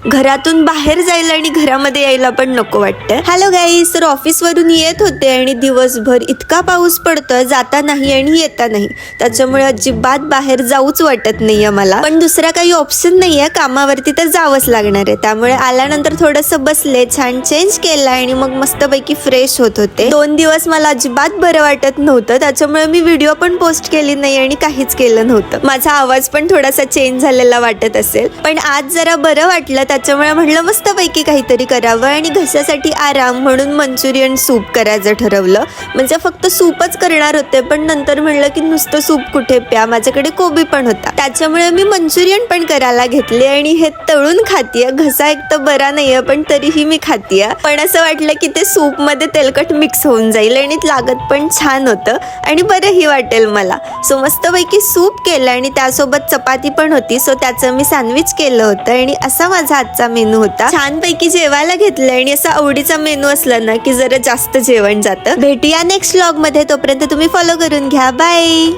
घरातून बाहेर जायला आणि घरामध्ये यायला पण नको वाटतं. हॅलो गाईस, तर ऑफिस वरून येत होते आणि दिवसभर इतका पाऊस पडतोय, जाता नाही आणि येता नाही. त्याच्यामुळे अजिबात बाहेर जाऊच वाटत नाहीये मला. पण दुसरा काही ऑप्शन नाहीये, कामावरती तर जावंच लागणार आहे. त्यामुळे आल्यानंतर थोडस बसले, छान चेंज केला आणि मग मस्तपैकी फ्रेश होत होते. 2 दिवस मला अजिबात बरं वाटत नव्हतं, त्याच्यामुळे मी व्हिडिओ पण पोस्ट केली नाही आणि काहीच केलं नव्हतं. माझा आवाज पण थोडासा चेंज झालेला वाटत असेल, पण आज जरा बरं वाटलं. त्याच्यामुळे म्हटलं मस्तपैकी काहीतरी करावं आणि घशासाठी आराम म्हणून मंचुरियन सूप करायचं ठरवलं. म्हणजे फक्त सूपच करणार होते, पण नंतर म्हणलं की नुसतं सूप कुठे प्या, माझ्याकडे कोबी पण होता. त्याच्यामुळे मी मंचुरियन पण करायला घेतले आणि हे तळून खातीये. घसा एक तर बरा नाहीये, पण तरीही मी खातीये. पण असं वाटलं की ते सूप मध्ये तेलकट मिक्स होऊन जाईल आणि लागत पण छान होतं आणि बरंही वाटेल मला. सो मस्तपैकी सूप केलं आणि त्यासोबत चपाती पण होती. सो त्याचं मी सँडविच केलं होतं आणि असा माझा आजचा मेनू होता. छानपैकी जेवायला घेतलं आणि असा आवडीचा मेनू असला ना की जरा जास्त जेवण जातं. भेटूया नेक्स्ट व्लॉग मध्ये. तोपर्यंत तुम्ही फॉलो करून घ्या. बाय.